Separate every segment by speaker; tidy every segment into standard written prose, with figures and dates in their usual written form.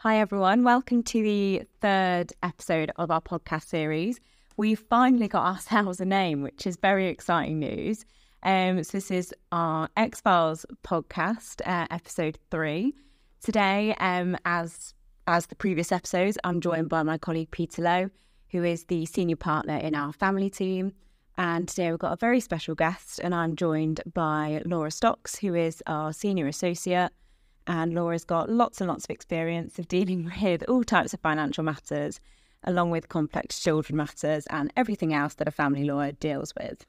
Speaker 1: Hi everyone, welcome to the third episode of our podcast series. We've finally got ourselves a name, which is very exciting news. So this is our X-Files podcast, episode 3. Today, as the previous episodes, I'm joined by my colleague Peter Lowe, who is the senior partner in our family team. And today we've got a very special guest, and I'm joined by Laura Stocks, who is our senior associate. And Laura's got lots and lots of experience of dealing with all types of financial matters, along with complex children matters and everything else that a family lawyer deals with.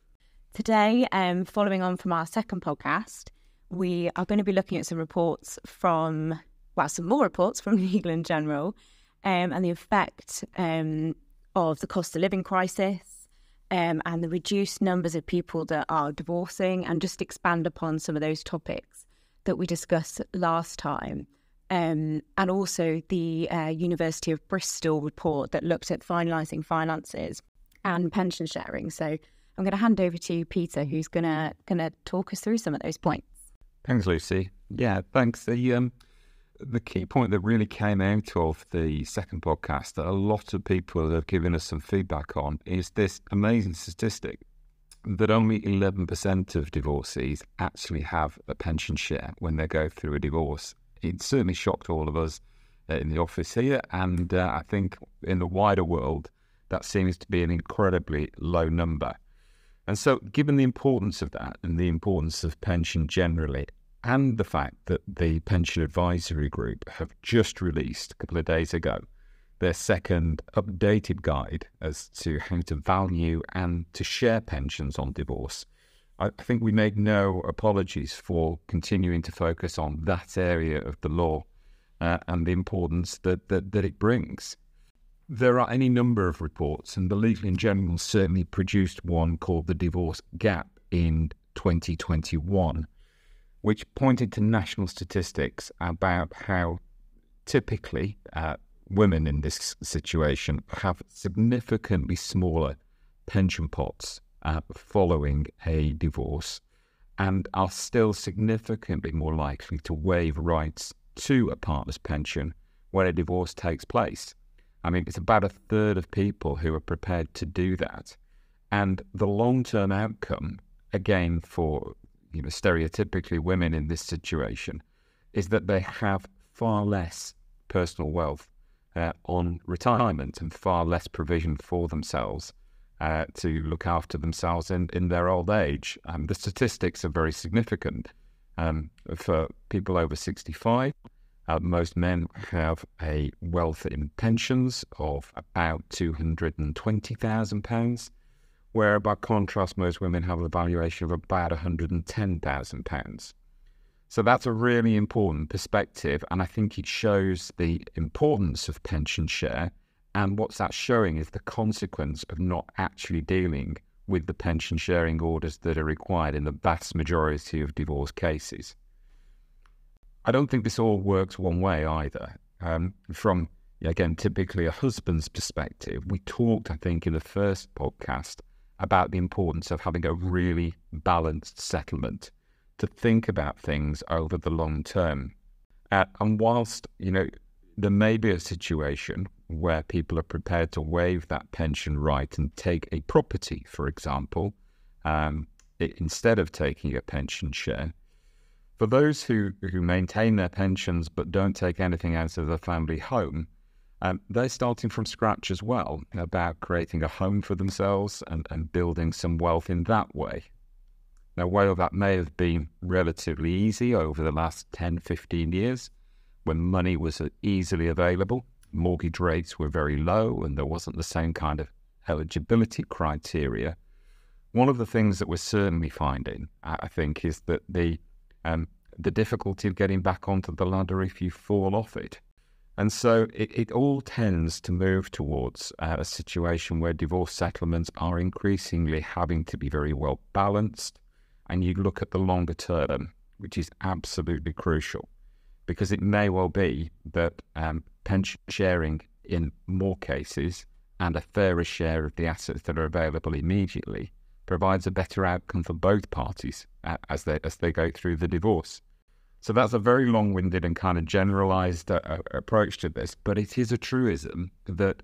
Speaker 1: Today, following on from our second podcast, we are going to be looking at some more reports from Legal in General, and the effect of the cost of living crisis and the reduced numbers of people that are divorcing, and just expand upon some of those topics that we discussed last time, and also the University of Bristol report that looked at finalising finances and pension sharing. So I'm going to hand over to Peter, who's going to talk us through some of those points.
Speaker 2: Thanks, Lucy. Yeah, thanks. The key point that really came out of the second podcast that a lot of people have given us some feedback on is this amazing statistic that only 11% of divorcees actually have a pension share when they go through a divorce. It certainly shocked all of us in the office here, and I think in the wider world that seems to be an incredibly low number. And so given the importance of that and the importance of pension generally, and the fact that the Pension Advisory Group have just released a couple of days ago their second updated guide as to how to value and to share pensions on divorce, I think we make no apologies for continuing to focus on that area of the law and the importance that it brings. There are any number of reports, and the Legal in General certainly produced one called The Divorce Gap in 2021, which pointed to national statistics about how typically women in this situation have significantly smaller pension pots following a divorce, and are still significantly more likely to waive rights to a partner's pension when a divorce takes place. I mean, it's about a third of people who are prepared to do that. And the long-term outcome, again, for stereotypically women in this situation, is that they have far less personal wealth on retirement and far less provision for themselves to look after themselves in their old age. The statistics are very significant. For people over 65, most men have a wealth in pensions of about £220,000, where by contrast most women have a valuation of about £110,000. So that's a really important perspective, and I think it shows the importance of pension share, and what's that showing is the consequence of not actually dealing with the pension sharing orders that are required in the vast majority of divorce cases. I don't think this all works one way either. From, again, typically a husband's perspective, we talked, I think, in the first podcast about the importance of having a really balanced settlement, to think about things over the long term. And whilst, there may be a situation where people are prepared to waive that pension right and take a property, for example, instead of taking a pension share, for those who maintain their pensions but don't take anything out of the family home, they're starting from scratch as well, about creating a home for themselves and building some wealth in that way. Now, while that may have been relatively easy over the last 10, 15 years, when money was easily available, mortgage rates were very low, and there wasn't the same kind of eligibility criteria, one of the things that we're certainly finding, I think, is that the difficulty of getting back onto the ladder if you fall off it. And so it all tends to move towards a situation where divorce settlements are increasingly having to be very well balanced. And you look at the longer term, which is absolutely crucial, because it may well be that pension sharing in more cases and a fairer share of the assets that are available immediately provides a better outcome for both parties as they go through the divorce. So that's a very long-winded and kind of generalised approach to this, but it is a truism that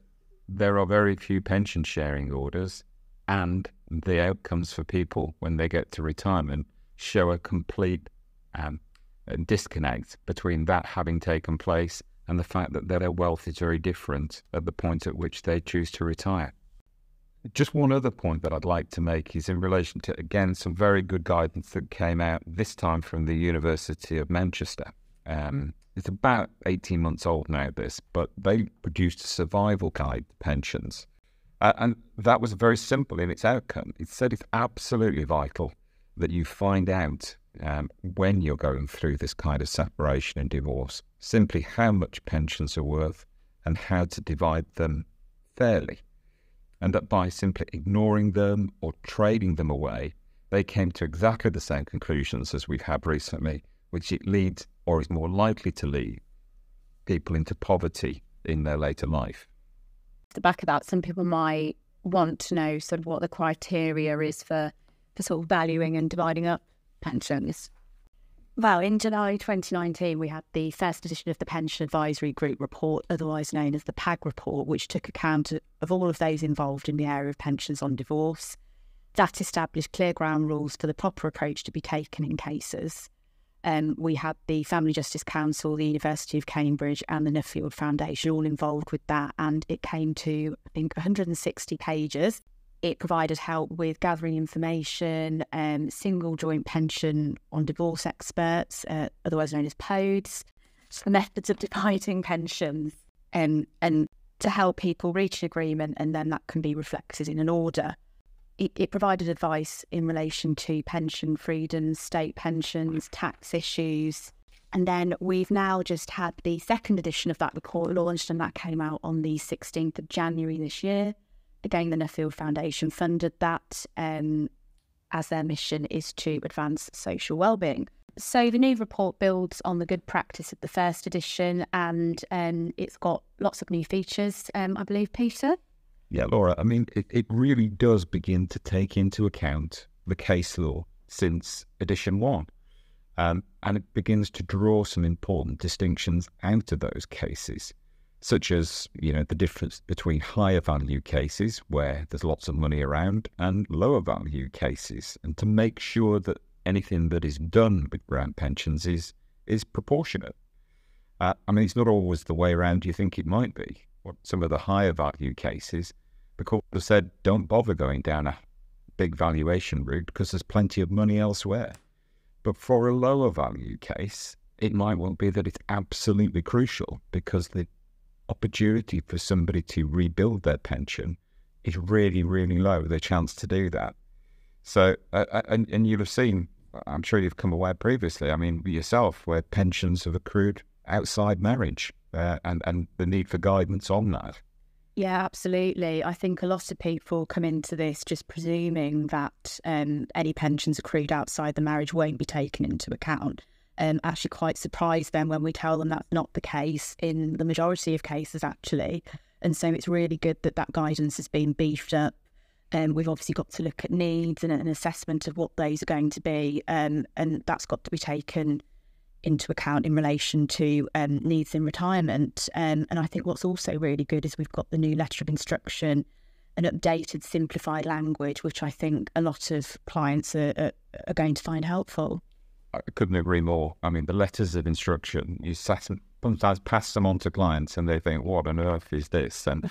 Speaker 2: there are very few pension sharing orders, and the outcomes for people when they get to retirement show a complete disconnect between that having taken place and the fact that their wealth is very different at the point at which they choose to retire. Just one other point that I'd like to make is in relation to, again, some very good guidance that came out this time from the University of Manchester. It's about 18 months old now, this, but they produced a survival guide to pensions. And that was very simple in its outcome. It said it's absolutely vital that you find out when you're going through this kind of separation and divorce, simply how much pensions are worth and how to divide them fairly. And that by simply ignoring them or trading them away, they came to exactly the same conclusions as we've had recently, which it leads, or is more likely to lead, people into poverty in their later life.
Speaker 1: At the back of that, some people might want to know sort of what the criteria is for sort of valuing and dividing up pensions. Well, in July 2019, we had the first edition of the Pension Advisory Group report, otherwise known as the PAG report, which took account of all of those involved in the area of pensions on divorce. That established clear ground rules for the proper approach to be taken in cases. We had the Family Justice Council, the University of Cambridge and the Nuffield Foundation all involved with that, and it came to, I think, 160 pages. It provided help with gathering information, single joint pension on divorce experts, otherwise known as PODs, the methods of dividing pensions, and to help people reach an agreement, and then that can be reflected in an order. It provided advice in relation to pension freedoms, state pensions, tax issues. And then we've now just had the second edition of that report launched, and that came out on the 16th of January this year. Again, the Nuffield Foundation funded that as their mission is to advance social wellbeing. So the new report builds on the good practice of the first edition, and it's got lots of new features, I believe, Peter?
Speaker 2: Yeah, Laura, I mean, it really does begin to take into account the case law since edition 1. And it begins to draw some important distinctions out of those cases, such as, the difference between higher value cases where there's lots of money around and lower value cases, and to make sure that anything that is done with around pensions is proportionate. I mean, it's not always the way around you think it might be. Some of the higher value cases, the court have said, don't bother going down a big valuation route because there's plenty of money elsewhere. But for a lower value case, it might well be that it's absolutely crucial because the opportunity for somebody to rebuild their pension is really, really low, the chance to do that. So, and you'll have seen, I'm sure you've come aware previously, I mean, yourself, where pensions have accrued outside marriage and the need for guidance on that.
Speaker 1: Yeah, absolutely. I think a lot of people come into this just presuming that any pensions accrued outside the marriage won't be taken into account. Actually quite surprised then when we tell them that's not the case in the majority of cases, actually. And so it's really good that that guidance has been beefed up. We've obviously got to look at needs and an assessment of what those are going to be, and that's got to be taken into account in relation to needs in retirement. And I think what's also really good is we've got the new letter of instruction, an updated, simplified language, which I think a lot of clients are going to find helpful.
Speaker 2: I couldn't agree more. I mean, the letters of instruction, you sometimes pass them on to clients and they think, what on earth is this? And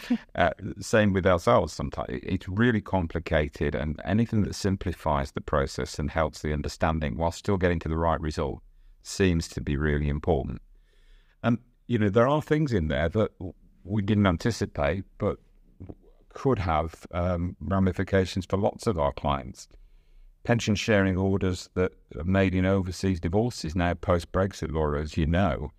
Speaker 2: same with ourselves sometimes. It's really complicated, and anything that simplifies the process and helps the understanding while still getting to the right result seems to be really important. And, there are things in there that we didn't anticipate, but could have ramifications for lots of our clients. Pension sharing orders that are made in overseas divorces now post-Brexit, Laura, as you know,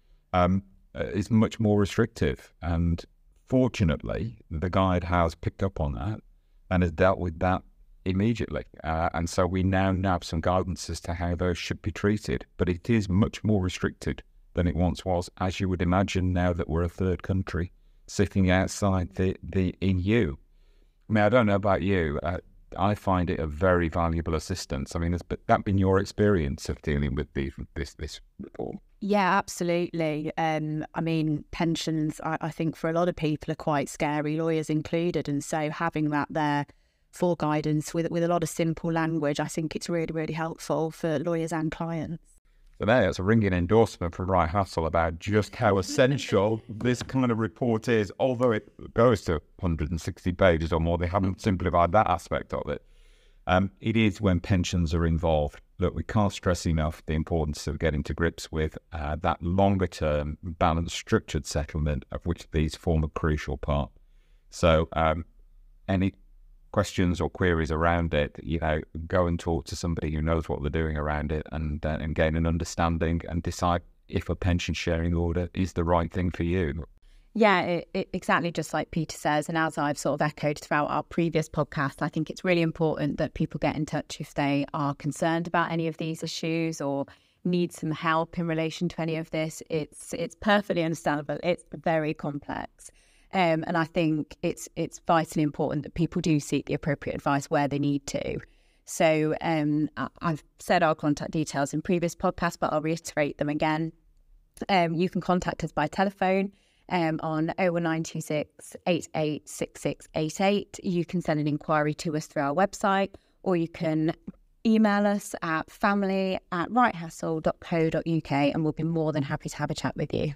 Speaker 2: is much more restrictive. And fortunately, the guide has picked up on that and has dealt with that immediately. And so we now have some guidance as to how those should be treated. But it is much more restricted than it once was, as you would imagine now that we're a third country sitting outside the EU. I mean, I don't know about you. I find it a very valuable assistance. I mean, has that been your experience of dealing with this reform?
Speaker 3: Yeah, absolutely. I mean, pensions, I think for a lot of people are quite scary, lawyers included. And so having that there for guidance with a lot of simple language, I think it's really, really helpful for lawyers and clients.
Speaker 2: So that's a ringing endorsement from Wright Hassall about just how essential this kind of report is. Although it goes to 160 pages or more, they haven't simplified that aspect of it. It is when pensions are involved. Look, we can't stress enough the importance of getting to grips with that longer-term, balanced, structured settlement, of which these form a crucial part. So any questions or queries around it, go and talk to somebody who knows what they're doing around it and gain an understanding and decide if a pension sharing order is the right thing for you.
Speaker 3: Yeah, exactly just like Peter says. And as I've sort of echoed throughout our previous podcast, I think it's really important that people get in touch if they are concerned about any of these issues or need some help in relation to any of this. It's perfectly understandable. It's very complex. And I think it's vitally important that people do seek the appropriate advice where they need to. So I've said our contact details in previous podcasts, but I'll reiterate them again. You can contact us by telephone on 01926 886688. You can send an inquiry to us through our website, or you can email us at family@wrighthassall.co.uk, and we'll be more than happy to have a chat with you.